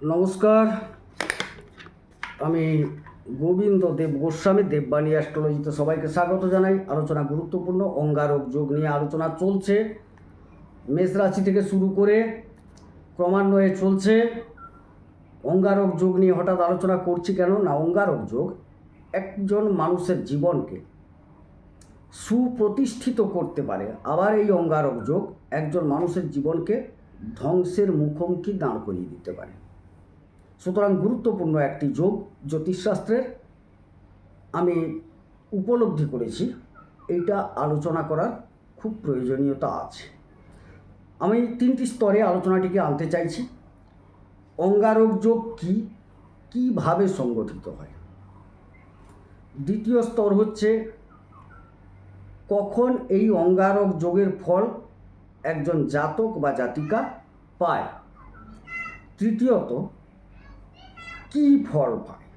নমস্কার, আমি গোবিন্দ দেব গোস্বামী দেববাণী অ্যাস্ট্রোলজিতে সবাইকে স্বাগত জানাই। আলোচনা গুরুত্বপূর্ণ অঙ্গারক যোগ নিয়ে আলোচনা চলছে। মেষ রাশি থেকে শুরু করে ক্রমান্বয়ে চলছে। অঙ্গারক যোগ নিয়ে হঠাৎ আলোচনা করছি কেন না, অঙ্গারক যোগ একজন মানুষের জীবনকে সুপ্রতিষ্ঠিত করতে পারে, আবার এই অঙ্গারক যোগ একজন মানুষের জীবনকে ধ্বংসের মুখোমুখি দাঁড় করিয়ে দিতে পারে। সুতরাং গুরুত্বপূর্ণ একটি যোগ জ্যোতিষশাস্ত্রের আমি উপলব্ধি করেছি, এইটা আলোচনা করার খুব প্রয়োজনীয়তা আছে। আমি তিনটি স্তরে আলোচনাটিকে আনতে চাইছি। অঙ্গারক যোগ কীভাবে সংগঠিত হয়। দ্বিতীয় স্তর হচ্ছে কখন এই অঙ্গারক যোগের ফল একজন জাতক বা জাতিকা পায়। তৃতীয়ত কি ফল পায়,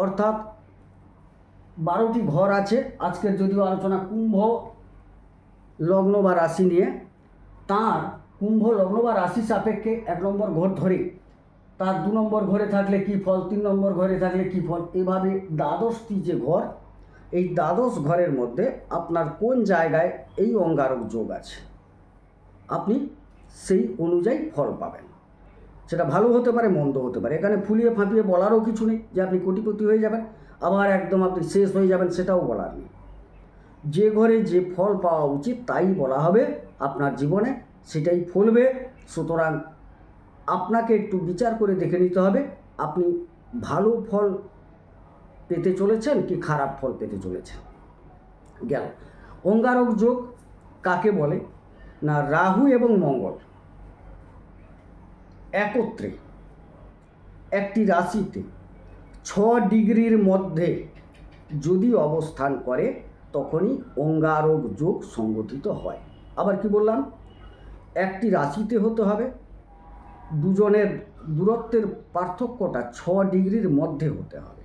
অর্থাৎ 12টি ঘর আছে। আজকের যদিও আলোচনা কুম্ভ লগ্ন বা রাশি নিয়ে, তার কুম্ভ লগ্ন বা রাশি সাপেক্ষে 1 নম্বর ঘর ধরে তার 2 নম্বর ঘরে থাকলে কি ফল, 3 নম্বর ঘরে থাকলে কি ফল, এভাবে দ্বাদশটি যে ঘর, এই দ্বাদশ ঘরের মধ্যে আপনার কোন জায়গায় এই অঙ্গারক যোগ আছে, আপনি সেই অনুযায়ী ফল পাবেন। সেটা ভালো হতে পারে, মন্দ হতে পারে। এখানে ফুলিয়ে ফাঁপিয়ে বলারও কিছু নেই যে আপনি কোটিপতি হয়ে যাবেন, আবার একদম আপনি শেষ হয়ে যাবেন, সেটাও বলার নেই। যে ঘরে যে ফল পাওয়া উচিত তাই বলা হবে আপনার জীবনে, সেটাই ফলবে। সুতরাং আপনাকে একটু বিচার করে দেখে নিতে হবে আপনি ভালো ফল পেতে চলেছেন কি খারাপ ফল পেতে চলেছেন। গেল। অঙ্গারক যোগ কাকে বলে না, রাহু এবং মঙ্গল একত্রে একটি রাশিতে 6 ডিগ্রির মধ্যে যদি অবস্থান করে তখনই অঙ্গারক যোগ সংগঠিত হয়। আবার কি বললাম, একটি রাশিতে হতে হবে, দুজনের দূরত্বের পার্থক্যটা 6 ডিগ্রির মধ্যে হতে হবে,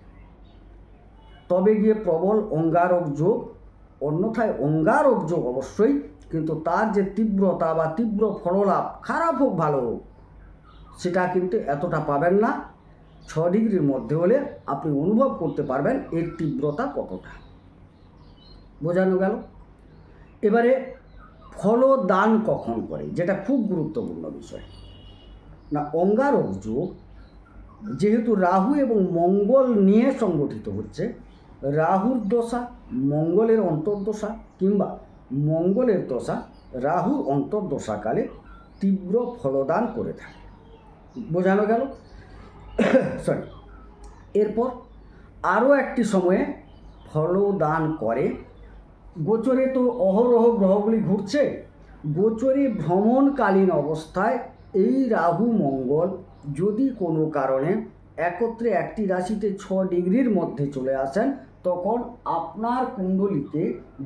তবে গিয়ে প্রবল অঙ্গারক যোগ। অন্যথায় অঙ্গারক যোগ অবশ্যই, কিন্তু তার যে তীব্রতা বা তীব্র ফললাভ, খারাপ হোক ভালো হোক, সেটা কিন্তু এতটা পাবেন না। 6 ডিগ্রির মধ্যে হলে আপনি অনুভব করতে পারবেন এর তীব্রতা কতটা। বোঝানো গেল। এবারে ফলদান কখন করে, যেটা খুব গুরুত্বপূর্ণ বিষয় না। অঙ্গারক যোগ যেহেতু রাহু এবং মঙ্গল নিয়ে সংগঠিত হচ্ছে, রাহুর দশা মঙ্গলের অন্তর্দশা কিংবা মঙ্গলের দশা রাহুর অন্তর্দশাকালে তীব্র ফলদান করে থাকে। বোঝানো গেল। সরি, এরপর আরও একটি সময়ে ফলদান করে। গোচরে তো অহরহ গ্রহগুলি ঘুরছে, গোচরে ভ্রমণকালীন অবস্থায় এই রাহু মঙ্গল যদি কোনো কারণে একত্রে একটি রাশিতে 6 ডিগ্রির মধ্যে চলে আসেন, তখন আপনার কুণ্ডলিতে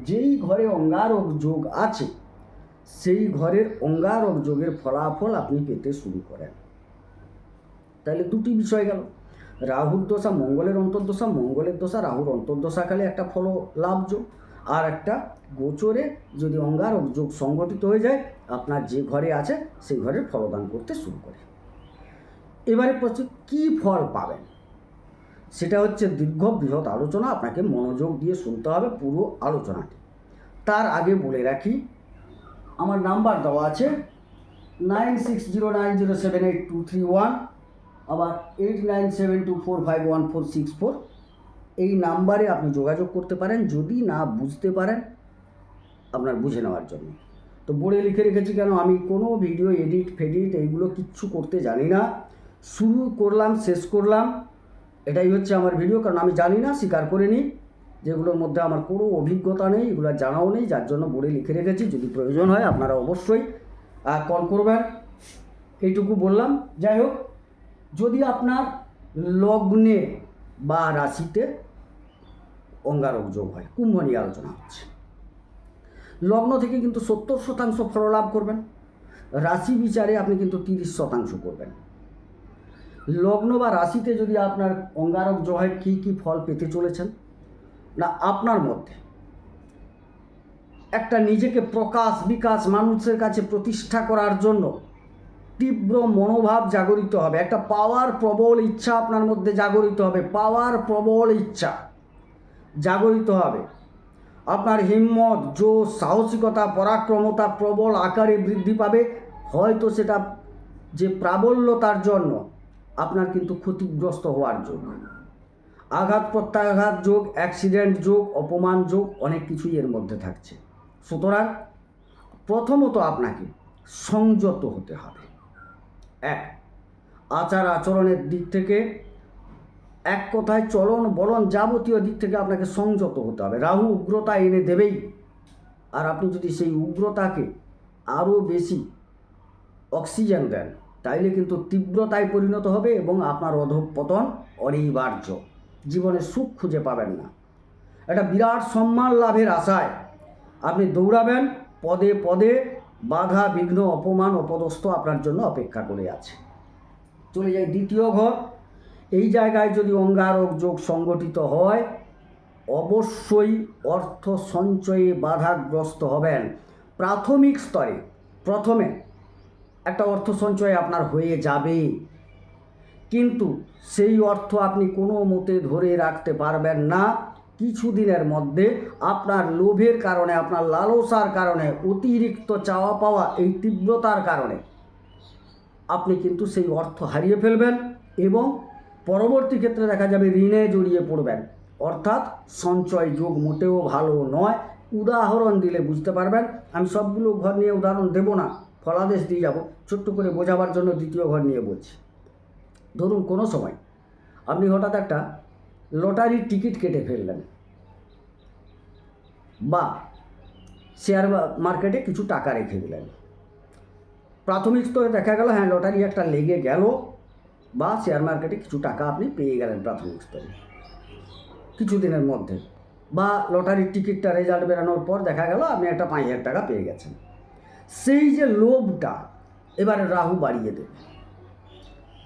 যেই ঘরে অঙ্গারক যোগ আছে সেই ঘরের অঙ্গারক যোগের ফলাফল আপনি পেতে শুরু করেন। তাহলে দুটি বিষয় গেল, রাহুর দশা মঙ্গলের অন্তর্দশা, মঙ্গলের দশা রাহুর অন্তর্দশাকালে একটা ফল লাভ যোগ, আর একটা গোচরে যদি অঙ্গারক যোগ সংগঠিত হয়ে যায়, আপনার যে ঘরে আছে সেই ঘরের ফলদান করতে শুরু করে। এবারে প্রশ্ন, কী ফল পাবেন, সেটা হচ্ছে দীর্ঘ বৃহৎ আলোচনা, আপনাকে মনোযোগ দিয়ে শুনতে হবে পুরো আলোচনাটি। তার আগে বলে রাখি, আমার নাম্বার দেওয়া আছে 9609078231, আবার 8972451464। এই নাম্বারে আপনি যোগাযোগ করতে পারেন যদি না বুঝতে পারেন আপনার বুঝে নেওয়ার জন্য। তো বোর্ডে লিখে রেখেছি কেন, আমি কোনো ভিডিও এডিট ফেডিট এইগুলো কিচ্ছু করতে জানি না। শুরু করলাম শেষ করলাম, এটাই হচ্ছে আমার ভিডিও। কারণ আমি জানি না, স্বীকার করে নিই, যেগুলোর মধ্যে আমার কোনো অভিজ্ঞতা নেই, এগুলো জানাও নেই, যার জন্য বোর্ডে লিখে রেখেছি। যদি প্রয়োজন হয় আপনারা অবশ্যই কল করবেন, এইটুকু বললাম। যাই হোক, যদি আপনার লগ্নে বা রাশিতে অঙ্গারক যোগ হয়, কুম্ভ নিয়ে আলোচনা হচ্ছে, লগ্ন থেকে কিন্তু 70% ফললাভ করবেন, রাশি বিচারে আপনি কিন্তু 30% করবেন। লগ্ন বা রাশিতে যদি আপনার অঙ্গারক যোগ হয়, কী কী ফল পেতে চলেছেন না, আপনার মধ্যে একটা নিজেকে প্রকাশ বিকাশ, মানুষের কাছে প্রতিষ্ঠা করার জন্য তীব্র মনোভাব জাগরিত হবে, একটা পাওয়ার প্রবল ইচ্ছা আপনার মধ্যে জাগরিত হবে, পাওয়ার প্রবল ইচ্ছা জাগরিত হবে। আপনার হিম্মত, জোশ, সাহসিকতা, পরাক্রমতা প্রবল আকারে বৃদ্ধি পাবে। হয়তো সেটা যে প্রাবল্যতার জন্য আপনার কিন্তু ক্ষতিগ্রস্ত হওয়ার যোগ, আঘাত প্রত্যাঘাত যোগ, অ্যাক্সিডেন্ট যোগ, অপমান যোগ, অনেক কিছুই এর মধ্যে থাকছে। সুতরাং প্রথমত আপনাকে সংযত হতে হবে। এক, আচার আচরণের দিক থেকে, এক কথায় চলন বলন যাবতীয় দিক থেকে আপনাকে সংযত হতে হবে। রাহু উগ্রতা এনে দেবেই, আর আপনি যদি সেই উগ্রতাকে আরও বেশি অক্সিজেন দেন তাইলে কিন্তু তীব্রতায় পরিণত হবে এবং আপনার অধঃপতন অনিবার্য, জীবনে সুখ খুঁজে পাবেন না। একটা বিরাট সম্মান লাভের আশায় আপনি দৌড়াবেন, পদে পদে বাধা বিঘ্ন অপমান অপদস্থ আপনার জন্য অপেক্ষা করে আছে। চলে যাই দ্বিতীয় ঘর। এই জায়গায় যদি অঙ্গারক যোগ সংগঠিত হয় অবশ্যই অর্থ সঞ্চয়ে বাধাগ্রস্ত হবেন। প্রাথমিক স্তরে প্রথমে একটা অর্থ সঞ্চয় আপনার হয়ে যাবে, কিন্তু সেই অর্থ আপনি কোনো মতে ধরে রাখতে পারবেন না। কিছুদিনের মধ্যে আপনার লোভের কারণে, আপনার লালসার কারণে, অতিরিক্ত চাওয়া পাওয়া এই তীব্রতার কারণে আপনি কিন্তু সেই অর্থ হারিয়ে ফেলবেন এবং পরবর্তী ক্ষেত্রে দেখা যাবে ঋণে জড়িয়ে পড়বেন। অর্থাৎ সঞ্চয় যোগ মোটেও ভালো নয়। উদাহরণ দিলে বুঝতে পারবেন। আমি সবগুলো ঘর নিয়ে উদাহরণ দেব না, ফলাদেশ দিয়ে যাব, ছোট্ট করে বোঝাবার জন্য দ্বিতীয় ঘর নিয়ে বলছি। ধরুন কোনো সময় আপনি হঠাৎ একটা লটারির টিকিট কেটে ফেললেন, বা শেয়ার মার্কেটে কিছু টাকা রেখে দিলেন। প্রাথমিক স্তরে দেখা গেল হ্যাঁ লটারি একটা লেগে গেল, বা শেয়ার মার্কেটে কিছু টাকা আপনি পেয়ে গেলেন প্রাথমিক স্তরে কিছুদিনের মধ্যে, বা লটারির টিকিটটা রেজাল্ট বেরানোর পর দেখা গেল আপনি একটা 5,000 টাকা পেয়ে গেছেন। সেই যে লোভটা এবারে রাহু বাড়িয়ে দেবে।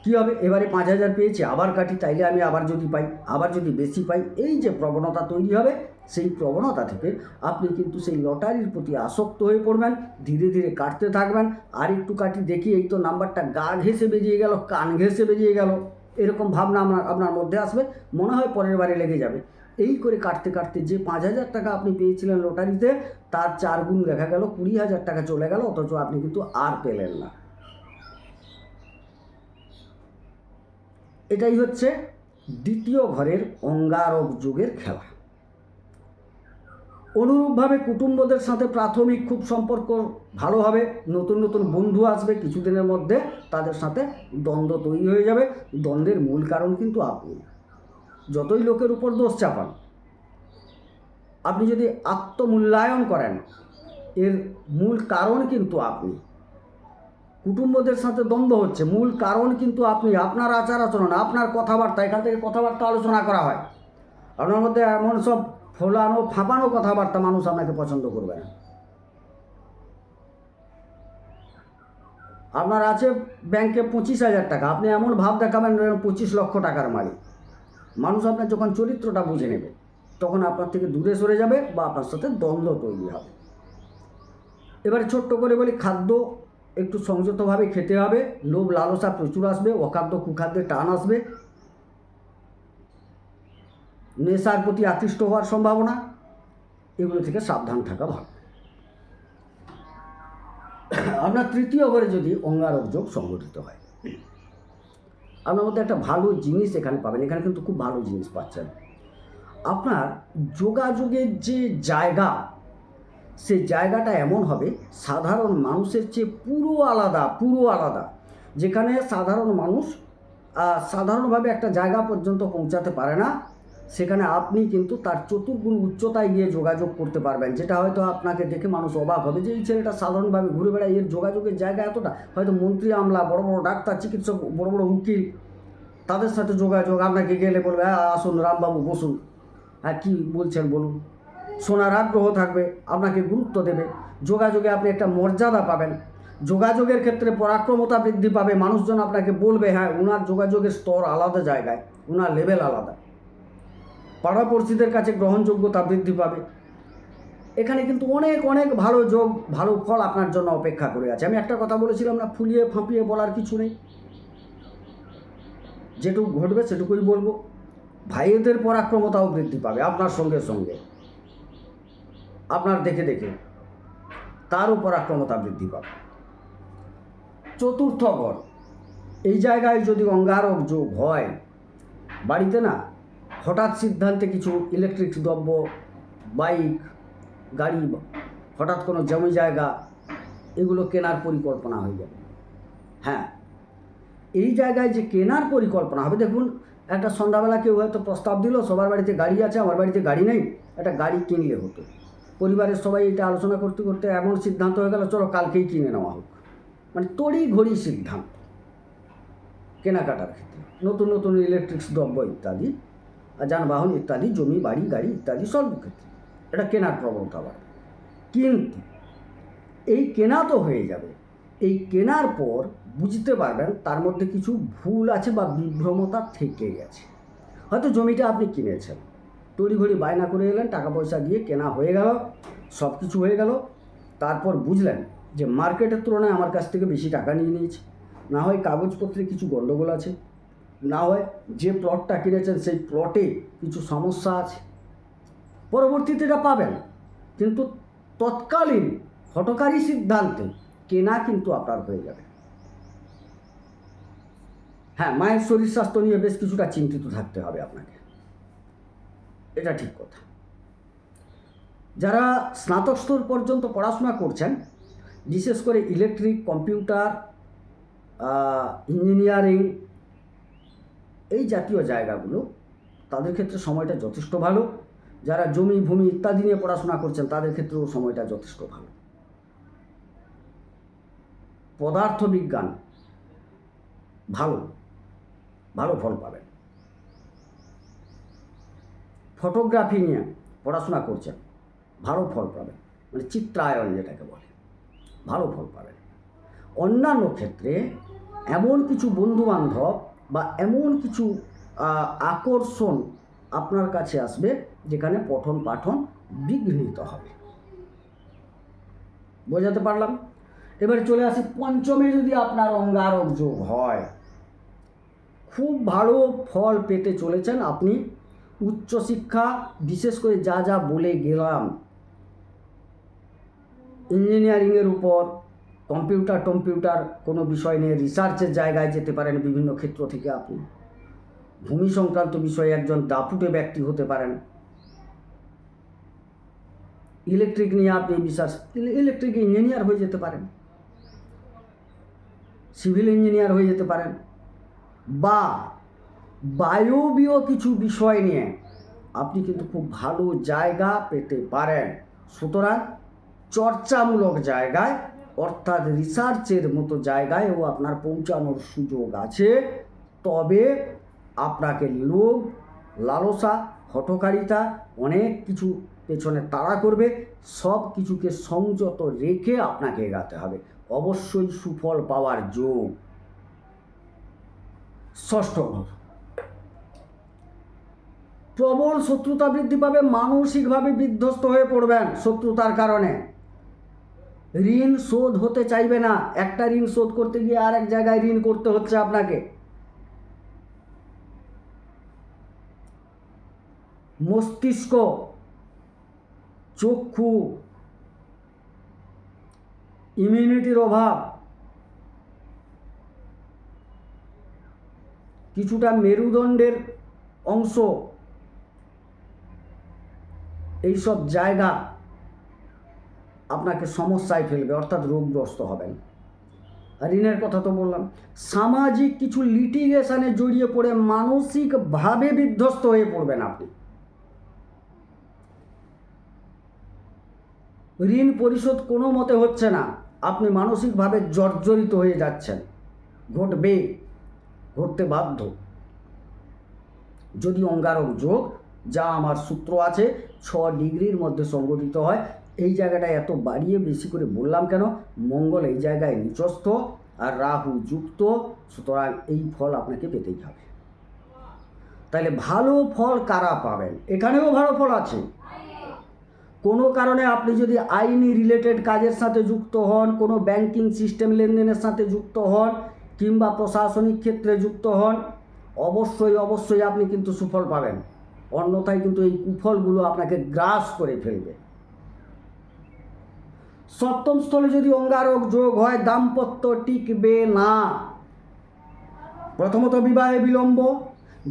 কী হবে, এবারে 5,000 পেয়েছি আবার কাটি, তাইলে আমি আবার যদি পাই, আবার যদি বেশি পাই, এই যে প্রবণতা তৈরি হবে, সেই প্রবণতা থেকে আপনি কিন্তু সেই লটারির প্রতি আসক্ত হয়ে পড়বেন, ধীরে ধীরে কাটতে থাকবেন। আর একটু কাটি দেখি, এই তো নাম্বারটা গা ঘেঁষে বেরিয়ে গেল, কান ঘেঁষে বেরিয়ে গেল, এরকম ভাবনা আপনার মধ্যে আসবে, মনে হয় পরের বারে লেগে যাবে। এই করে কাটতে কাটতে যে 5,000 টাকা আপনি পেয়েছিলেন লটারিতে, তার 4 গুণ দেখা গেল 20,000 টাকা চলে গেল, অথচ আপনি কিন্তু আর পেলেন না। এটাই হচ্ছে দ্বিতীয় ঘরের অঙ্গারক যোগের খেলা। অনুরূপভাবে কুটুম্বদের সাথে প্রাথমিক খুব সম্পর্ক ভালো হবে, নতুন নতুন বন্ধু আসবে, কিছুদিনের মধ্যে তাদের সাথে দ্বন্দ্ব তৈরি হয়ে যাবে। দ্বন্দ্বের মূল কারণ কিন্তু আপনি। যতই লোকের উপর দোষ চাপান, আপনি যদি আত্মমূল্যায়ন করেন, এর মূল কারণ কিন্তু আপনি। কুটুম্বদের সাথে দ্বন্দ্ব হচ্ছে, মূল কারণ কিন্তু আপনি। আপনার আচার আচরণ, আপনার কথাবার্তা, এখান থেকে কথাবার্তা আলোচনা করা হয়, আপনার মধ্যে এমন সব ফোলানো ফাঁপানো কথাবার্তা মানুষ আপনাকে পছন্দ করবে না। আপনার আছে ব্যাংকে 25,000 টাকা, আপনি এমন ভাব দেখাবেন 25 লক্ষ টাকার মালিক। মানুষ আপনার যখন চরিত্রটা বুঝে নেবে, তখন আপনার থেকে দূরে সরে যাবে বা আপনার সাথে দ্বন্দ্ব তৈরি হবে। এবারে ছোট্ট করে বলি, খাদ্য একটু সংযতভাবে খেতে হবে। লোভ লালসা প্রচুর আসবে, অখাদ্য কুখাদ্যের টান আসবে, নেশার প্রতি আকৃষ্ট হওয়ার সম্ভাবনা, এগুলো থেকে সাবধান থাকা ভালো। আপনার তৃতীয় ঘরে যদি অঙ্গারক যোগ সংগঠিত হয়, আপনার মধ্যে একটা ভালো জিনিস এখানে পাবেন। এখানে কিন্তু খুব ভালো জিনিস পাচ্ছেন। আপনার যোগাযোগের যে জায়গা, সেই জায়গাটা এমন হবে সাধারণ মানুষের চেয়ে পুরো আলাদা। যেখানে সাধারণ মানুষ সাধারণভাবে একটা জায়গা পর্যন্ত পৌঁছাতে পারে না, সেখানে আপনি কিন্তু তার চতুর্গুণ উচ্চতায় গিয়ে যোগাযোগ করতে পারবেন। যেটা হয়তো আপনাকে দেখে মানুষ অবাক হবে যে এই ছেলেটা সাধারণভাবে ঘুরে বেড়ায়, এর যোগাযোগের জায়গা এতটা। হয়তো মন্ত্রী আমলা, বড় বড় ডাক্তার, চিকিৎসক, বড় বড় উকিল, তাদের সাথে যোগাযোগ। আপনাকে গেলে বলবে হ্যাঁ আসুন রামবাবু বসুন, হ্যাঁ কী বলছেন বলুন, শোনার আগ্রহ থাকবে, আপনাকে গুরুত্ব দেবে। যোগাযোগে আপনি একটা মর্যাদা পাবেন, যোগাযোগের ক্ষেত্রে পরাক্রমতা বৃদ্ধি পাবে। মানুষজন আপনাকে বলবে হ্যাঁ ওনার যোগাযোগের স্তর আলাদা জায়গায়, ওনার লেভেল আলাদা। পাড়াপড়শিদের কাছে গ্রহণযোগ্যতা বৃদ্ধি পাবে। এখানে কিন্তু অনেক অনেক ভালো যোগ, ভালো ফল আপনার জন্য অপেক্ষা করে আছে। আমি একটা কথা বলেছিলাম না, ফুলিয়ে ফাঁপিয়ে বলার কিছু নেই, যেটুকু ঘটবে সেটুকুই বলবো। ভাইদের পরাক্রমতাও বৃদ্ধি পাবে আপনার সঙ্গে সঙ্গে, আপনার দেখে দেখে তারও পরাক্রমতা বৃদ্ধি পাবে। চতুর্থ ঘর, এই জায়গায় যদি অঙ্গারক যোগ হয়, বাড়িতে না হঠাৎ সিদ্ধান্তে কিছু ইলেকট্রিক দ্রব্য, বাইক, গাড়ি, হঠাৎ কোনো জমি জায়গা, এগুলো কেনার পরিকল্পনা হয়ে যাবে। হ্যাঁ, এই জায়গায় যে কেনার পরিকল্পনা হবে, দেখুন একটা সন্ধ্যাবেলা কেউ হয়তো প্রস্তাব দিল, সবার বাড়িতে গাড়ি আছে, আমার বাড়িতে গাড়ি নেই, একটা গাড়ি কিনলে হতো। পরিবারের সবাই এটা আলোচনা করতে করতে এমন সিদ্ধান্ত হয়ে গেল, চলো কালকেই কিনে নেওয়া হোক। মানে তড়ি ঘড়ি সিদ্ধান্ত কেনাকাটার ক্ষেত্রে, নতুন নতুন ইলেকট্রিক্স দ্রব্য ইত্যাদি, যানবাহন ইত্যাদি, জমি বাড়ি গাড়ি ইত্যাদি সর্বক্ষেত্রে এটা কেনার প্রবণতা বাড়বে। কিন্তু এই কেনা তো হয়ে যাবে, এই কেনার পর বুঝতে পারবেন তার মধ্যে কিছু ভুল আছে বা বিভ্রমতা থেকে গেছে। হয়তো জমিটা আপনি কিনেছেন, তড়িঘড়ি বায়না করে এলেন, টাকা পয়সা দিয়ে কেনা হয়ে গেল, সব কিছু হয়ে গেল, তারপর বুঝলেন যে মার্কেটের তুলনায় আমার কাছ থেকে বেশি টাকা নিয়ে নিয়েছে, না হয় কাগজপত্রে কিছু গণ্ডগোল আছে, না হয় যে প্লটটা কিনেছেন সেই প্লটে কিছু সমস্যা আছে। পরবর্তীতে এটা পাবেন, কিন্তু তৎকালীন হঠকারী সিদ্ধান্তে কেনা কিন্তু আপনার হয়ে যাবে। হ্যাঁ, মায়ের শরীর স্বাস্থ্য নিয়ে বেশ কিছুটা চিন্তিত থাকতে হবে আপনাকে, এটা ঠিক কথা। যারা স্নাতক স্তর পর্যন্ত পড়াশোনা করছেন, বিশেষ করে ইলেকট্রিক, কম্পিউটার, ইঞ্জিনিয়ারিং, এই জাতীয় জায়গাগুলো, তাদের ক্ষেত্রে সময়টা যথেষ্ট ভালো। যারা জমি ভূমি ইত্যাদি নিয়ে পড়াশোনা করছেন তাদের ক্ষেত্রেও সময়টা যথেষ্ট ভালো। পদার্থবিজ্ঞান ভালো ভালো ফল পাবেন। ফটোগ্রাফি নিয়ে পড়াশোনা করছেন, ভালো ফল পাবেন, মানে চিত্রায়ন যেটাকে বলে, ভালো ফল পাবেন। অন্যান্য ক্ষেত্রে এমন কিছু বন্ধুবান্ধব বা এমন কিছু আকর্ষণ আপনার কাছে আসবে যেখানে পঠন পাঠন বিঘ্নিত হবে। বোঝাতে পারলাম? এবারে চলে আসি পঞ্চমে, যদি আপনার অঙ্গারক যোগ হয়, খুব ভালো ফল পেতে চলেছেন আপনি। উচ্চশিক্ষা, বিশেষ করে যা যা বলে গেলাম, ইঞ্জিনিয়ারিংয়ের উপর, কম্পিউটার কোনো বিষয় নিয়ে রিসার্চের জায়গায় যেতে পারেন, বিভিন্ন ক্ষেত্র থেকে আপনি ভূমি সংক্রান্ত বিষয়ে একজন দাপুটে ব্যক্তি হতে পারেন। ইলেকট্রিক নিয়ে আপনি ইলেকট্রিক ইঞ্জিনিয়ার হয়ে যেতে পারেন, সিভিল ইঞ্জিনিয়ার হয়ে যেতে পারেন, বা বায়বীয় কিছু বিষয় নিয়ে আপনি কিন্তু খুব ভালো জায়গা পেতে পারেন। সুতরাং চর্চামূলক জায়গায়, অর্থাৎ রিসার্চের মতো জায়গায়ও আপনার পৌঁছানোর সুযোগ আছে। তবে আপনাকে লোভ, লালসা, হঠকারিতা, অনেক কিছু পেছনে তাড়া করবে, সব কিছুকে সংযত রেখে আপনাকে এগাতে হবে। অবশ্যই সুফল পাওয়ার যোগ। ষষ্ঠ ঘর, প্রবল শত্রুতা বৃদ্ধি পাবে, মানসিকভাবে বিধ্বস্ত হয়ে পড়বেন শত্রুতার কারণে। ঋণ শোধ হতে চাইবে না, একটা ঋণ শোধ করতে গিয়ে আর এক জায়গায় ঋণ করতে হচ্ছে আপনাকে। মস্তিষ্ক, চক্ষু, ইমিউনিটির অভাব, কিছুটা মেরুদণ্ডের অংশ, এইসব জায়গা আপনাকে সমস্যায় ফেলবে, অর্থাৎ রোগগ্রস্ত হবেন। আর ঋণের কথা তো বললাম। সামাজিক কিছু লিটিগেশনে জড়িয়ে পড়ে মানসিকভাবে বিধ্বস্ত হয়ে পড়বেন আপনি। ঋণ পরিশোধ কোনো মতে হচ্ছে না, আপনি মানসিকভাবে জর্জরিত হয়ে যাচ্ছেন। ঘটবে, ঘটতে বাধ্য। যদি অঙ্গারক যোগ, যা আমার সূত্র আছে, 6 ডিগ্রির মধ্যে সংগঠিত হয়। এই জায়গাটা এত বাড়িয়ে বেশি করে বললাম কেন? মঙ্গল এই জায়গায় নিচস্থ আর রাহু যুক্ত, সুতরাং এই ফল আপনাকে পেতেই হবে। তাহলে ভালো ফল কারা পাবেন? এখানেও ভালো ফল আছে, কোনো কারণে আপনি যদি আইনি রিলেটেড কাজের সাথে যুক্ত হন, কোনো ব্যাংকিং সিস্টেম লেনদেনের সাথে যুক্ত হন, কিংবা প্রশাসনিক ক্ষেত্রে যুক্ত হন, অবশ্যই আপনি কিন্তু সুফল পাবেন। অন্যথায় কিন্তু এই কুফলগুলো আপনাকে গ্রাস করে ফেলবে। সপ্তম স্থলে যদি অঙ্গারক যোগ হয়, দাম্পত্য টিকবে না। প্রথমত বিবাহে বিলম্ব,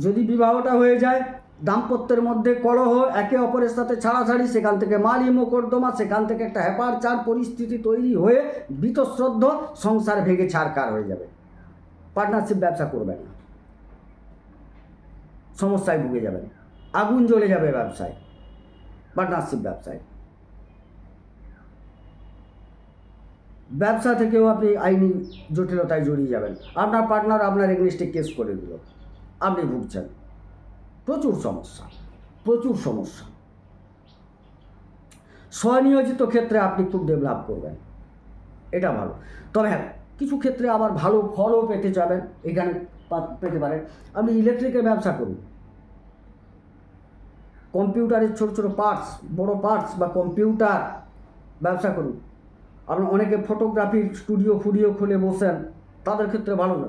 যদি বিবাহটা হয়ে যায়, দাম্পত্যের মধ্যে কলহ, একে অপরের সাথে ছাড়াছাড়ি, সেখান থেকে মালি মোকদ্দমা, সেখান থেকে একটা হ্যাপারচার পরিস্থিতি তৈরি হয়ে বীতশ্রদ্ধ, সংসার ভেঙে ছাড়কার হয়ে যাবে। পার্টনারশিপ ব্যবসা করবেন না, সমস্যায় ভুগে যাবেন, আগুন জ্বলে যাবে ব্যবসায়, পার্টনারশিপ ব্যবসায়। ব্যবসা থেকেও আপনি আইনি জটিলতায় জড়িয়ে যাবেন। আপনার পার্টনার আপনার এগেনস্টে কেস করে দিল, আপনি ভুগছেন, প্রচুর সমস্যা। স্বনিয়োজিত ক্ষেত্রে আপনি খুব ডেভেলপ করবেন, এটা ভালো। তবে হ্যাঁ, কিছু ক্ষেত্রে আবার ভালো ফলও পেতে যাবেন, এখানে পেতে পারেন। আপনি ইলেকট্রিকের ব্যবসা করুন, কম্পিউটারের ছোট পার্টস, বড় পার্টস বা কম্পিউটার ব্যবসা করুন। আপনার অনেকে ফটোগ্রাফির স্টুডিও খুলে বসেন, তাদের ক্ষেত্রে ভালো না।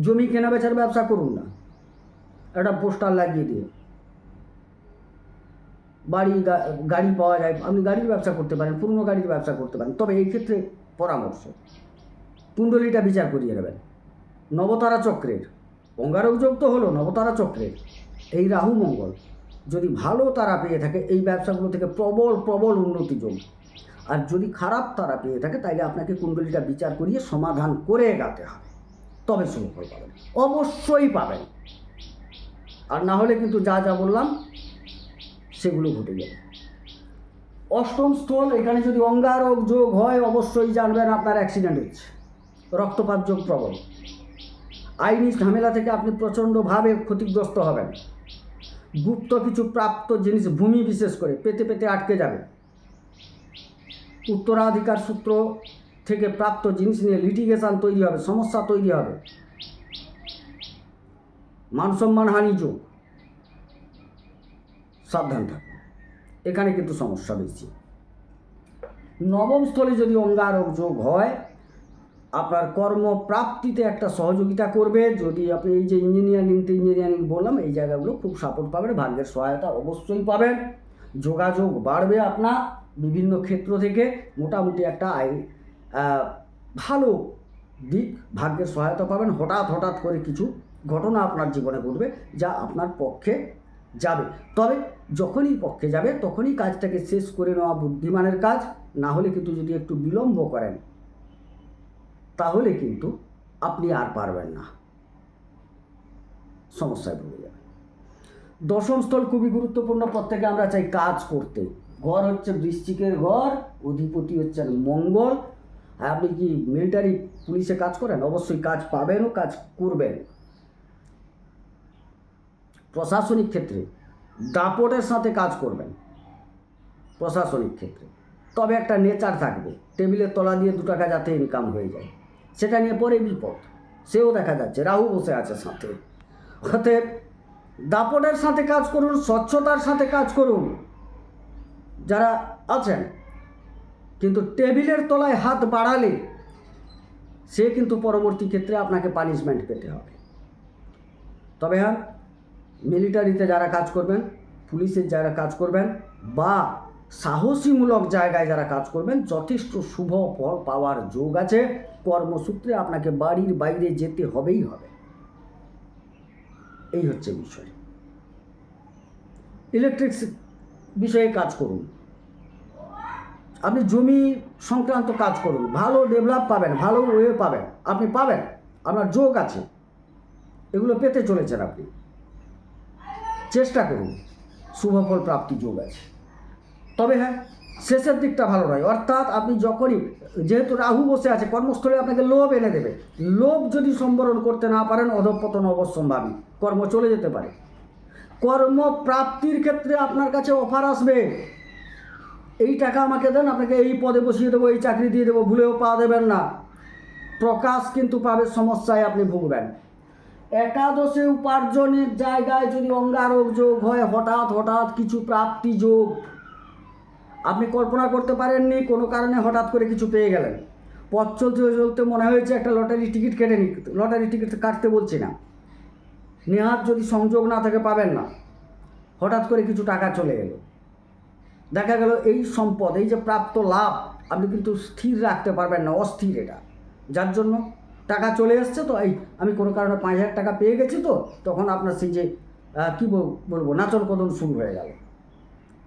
জমি কেনা বেচার ব্যবসা করুন না, একটা পোস্টার লাগিয়ে দিয়ে। গাড়ি পাওয়া যায়, আপনি গাড়ির ব্যবসা করতে পারেন, পুরনো গাড়ির ব্যবসা করতে পারেন। তবে এই ক্ষেত্রে পরামর্শ, কুণ্ডলিটা বিচার করিয়ে নেবেন। নবতারা চক্রের অঙ্গারক যোগ তো হলো, নবতারা চক্রের এই রাহু মঙ্গল যদি ভালো তারা পেয়ে থাকে, এই ব্যবসাগুলো থেকে প্রবল উন্নতি যোগ। আর যদি খারাপ তারা পেয়ে থাকে, তাইলে আপনাকে কুণ্ডলিটা বিচার করিয়ে সমাধান করে এগাতে হবে, তবে সুফল পাবেন, অবশ্যই পাবেন। আর না হলে কিন্তু যা বললাম সেগুলো ঘটে যাবে। অষ্টম স্থল, এখানে যদি অঙ্গারক যোগ হয়, অবশ্যই জানবেন আপনার অ্যাক্সিডেন্ট হচ্ছে, রক্তপাত যোগ প্রবল। আইনি ঝামেলা থেকে আপনি প্রচণ্ডভাবে ক্ষতিগ্রস্ত হবেন। গুপ্ত কিছু প্রাপ্ত জিনিস, ভূমি বিশেষ করে পেতে আটকে যাবে। উত্তরাধিকার সূত্র থেকে প্রাপ্ত জিনিস নিয়ে লিটিগেশন তৈরি হবে, সমস্যা তৈরি হবে। মান সম্মান হানি যোগ, সাবধান থাকুন, এখানে কিন্তু সমস্যা বেশি। নবম স্থলে যদি অঙ্গারক যোগ হয়, আপনার কর্মপ্রাপ্তিতে একটা সহযোগিতা করবে। যদি আপনি এই যে ইঞ্জিনিয়ারিং বললাম, এই জায়গাগুলো খুব সাপোর্ট পাবেন, ভাগ্যের সহায়তা অবশ্যই পাবেন। যোগাযোগ বাড়বে আপনার বিভিন্ন ক্ষেত্র থেকে, মোটামুটি একটা ভালো দিক, ভাগ্যের সহায়তা পাবেন। হঠাৎ করে কিছু ঘটনা আপনার জীবনে ঘটবে যা আপনার পক্ষে যাবে। তবে যখনই পক্ষে যাবে, তখনই কাজটাকে শেষ করে নেওয়া বুদ্ধিমানের কাজ। না হলে কিন্তু যদি একটু বিলম্ব করেন, তাহলে কিন্তু আপনি আর পারবেন না, সমস্যায় ভুগে যাবেন। দশম স্থল খুবই গুরুত্বপূর্ণ, প্রত্যেকে আমরা চাই কাজ করতে। ঘর হচ্ছে বৃশ্চিকের ঘর, অধিপতি হচ্ছেন মঙ্গল। আপনি কি মিলিটারি পুলিশে কাজ করেন, অবশ্যই কাজ পাবেন ও কাজ করবেন। প্রশাসনিক ক্ষেত্রে দাপটের সাথে কাজ করবেন, প্রশাসনিক ক্ষেত্রে। তবে একটা নেচার থাকবে, টেবিলের তলা দিয়ে 2 টাকা যাতে ইনকাম হয়ে যায়, সেটা নিয়ে পরে বিপদ, সেও দেখা যাচ্ছে, রাহু বসে আছে সাথে। অতএব দাপটের সাথে কাজ করুন, স্বচ্ছতার সাথে কাজ করুন যারা আছেন। কিন্তু টেবিলের তলায় হাত বাড়ালে সে কিন্তু পরবর্তী ক্ষেত্রে আপনাকে পানিশমেন্ট পেতে হবে। তবে হ্যাঁ, মিলিটারিতে যারা কাজ করবেন, পুলিশের যারা কাজ করবেন, বা সাহসীমূলক জায়গায় যারা কাজ করবেন, যথেষ্ট শুভ ফল পাওয়ার যোগ আছে। কর্মসূত্রে আপনাকে বাড়ির বাইরে যেতে হবে। এই হচ্ছে বিষয়। ইলেকট্রিক্স বিষয়ে কাজ করুন, আপনি জমি সংক্রান্ত কাজ করুন, ভালো ডেভেলপ পাবেন, ভালো ওয়ে পাবেন, আপনি পাবেন, আপনার যোগ আছে, এগুলো পেতে চলেছেন। আপনি চেষ্টা করুন, শুভফল প্রাপ্তি যোগ আছে। তবে হ্যাঁ, শেষের দিকটা ভালো নয়। অর্থাৎ আপনি যখনই, যেহেতু রাহু বসে আছে, কর্মস্থলে আপনাকে লোভ এনে দেবে। লোভ যদি সম্বরণ করতে না পারেন, অধঃপতন অবশ্যম্ভাবী, কর্ম চলে যেতে পারে। কর্মপ্রাপ্তির ক্ষেত্রে আপনার কাছে অফার আসবে, এই টাকা আমাকে দেন, আপনাকে এই পদে বসিয়ে দেবো, এই চাকরি দিয়ে দেবো, ভুলেও পা দেবেন না। প্রকাশ কিন্তু পাবে, সমস্যায় আপনি ভুগবেন। একাদশে উপার্জনের জায়গায় যদি অঙ্গারক যোগ হয়, হঠাৎ হঠাৎ কিছু প্রাপ্তি যোগ, আপনি কল্পনা করতে পারেননি, কোনো কারণে হঠাৎ করে কিছু পেয়ে গেলেন, পথ চলতে চলতে মনে হয়েছে একটা লটারি টিকিট কেটে নি, লটারি টিকিট কাটতে বলছি না, নেহাত যদি সংযোগ না থাকে পাবেন না, হঠাৎ করে কিছু টাকা চলে এলো, দেখা গেল এই সম্পদ, এই যে প্রাপ্ত লাভ আপনি কিন্তু স্থির রাখতে পারবেন না, অস্থির এটা, যার জন্য টাকা চলে এসছে তো, এই আমি কোনো কারণে 5,000 টাকা পেয়ে গেছি, তো তখন আপনার সেই যে কী বলবো নাচন কদন শুরু হয়ে গেল,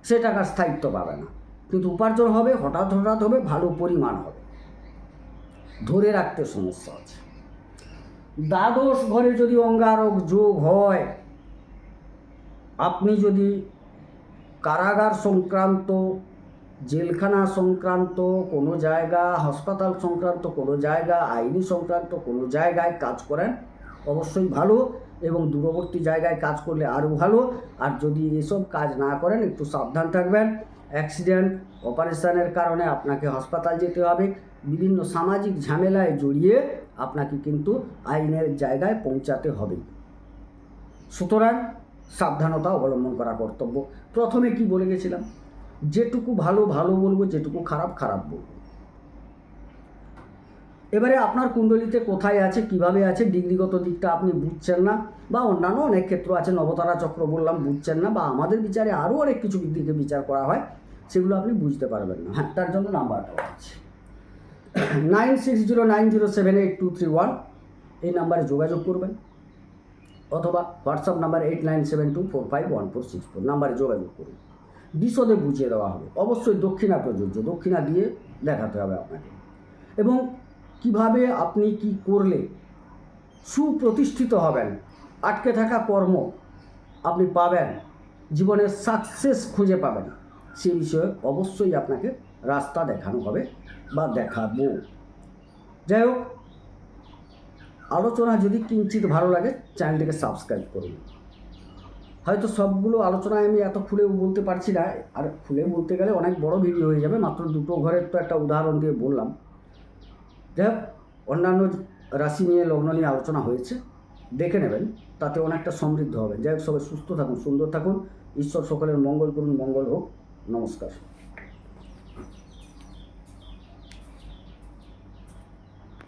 সে টাকার স্থায়িত্ব পাবে না, কিন্তু উপার্জন হবে, হঠাৎ হঠাৎ হবে, ভালো পরিমাণ হবে, ধরে রাখতে সমস্যা আছে। দ্বাদশ ঘরে যদি অঙ্গারক যোগ হয়, আপনি যদি কারাগার সংক্রান্ত, জেলখানা সংক্রান্ত কোনো জায়গা, হাসপাতাল সংক্রান্ত কোনো জায়গা, আইনি সংক্রান্ত কোনো জায়গায় কাজ করেন, অবশ্যই ভালো, এবং দূরবর্তী জায়গায় কাজ করলে আরও ভালো। আর যদি এসব কাজ না করেন, একটু সাবধান থাকবেন, অ্যাক্সিডেন্ট অপারেশনের কারণে আপনাকে হাসপাতাল যেতে হবে, বিভিন্ন সামাজিক ঝামেলায় জড়িয়ে আপনাকে কিন্তু আইনের জায়গায় পৌঁছাতে হবে, সুতরাং সাবধানতা অবলম্বন করা কর্তব্য। প্রথমে কি বলে গেছিলাম, যেটুকু ভালো ভালো বলবো, যেটুকু খারাপ খারাপ বলবো। এবারে আপনার কুণ্ডলিতে কোথায় আছে, কিভাবে আছে, ডিগ্রিগত দিকটা আপনি বুঝছেন না, বা অন্যান্য অনেক ক্ষেত্র আছে, নবতারা চক্র বললাম, বুঝছেন না, বা আমাদের বিচারে আরও অনেক কিছু দিকে বিচার করা হয়, সেগুলো আপনি বুঝতে পারবেন না। হ্যাঁ, তার জন্য নাম্বারটা আছে 9609078231, এই নাম্বারে যোগাযোগ করবেন, অথবা হোয়াটসঅ্যাপ নাম্বার 8972451464 নাম্বারে যোগাযোগ করুন, বিশদে বুঝিয়ে দেওয়া হবে। অবশ্যই দক্ষিণা প্রযোজ্য, দক্ষিণা দিয়ে দেখাতে হবে আপনাকে, এবং কিভাবে আপনি কি করলে সুপ্রতিষ্ঠিত হবেন, আটকে থাকা কর্ম আপনি পাবেন, জীবনের সাকসেস খুঁজে পাবেন, সে বিষয়ে অবশ্যই আপনাকে রাস্তা দেখানো হবে বা দেখাবো। যাই হোক, আলোচনা যদি কিঞ্চিত ভালো লাগে চ্যানেলটিকে সাবস্ক্রাইব করুন। হয়তো সবগুলো আলোচনায় আমি এত খুলে বলতে পারছি না, আর খুলে বলতে গেলে অনেক বড় ভিডিও হয়ে যাবে, মাত্র দুটো ঘরের তো একটা উদাহরণ দিয়ে বললাম। যাই হোক, অন্যান্য রাশি নিয়ে, লগ্ন নিয়ে আলোচনা হয়েছে, দেখে নেবেন, তাতে অনেকটা সমৃদ্ধ হবে। যাই হোক, সবাই সুস্থ থাকুন, সুন্দর থাকুন, ঈশ্বর সকলের মঙ্গল করুন, মঙ্গল হোক, নমস্কার।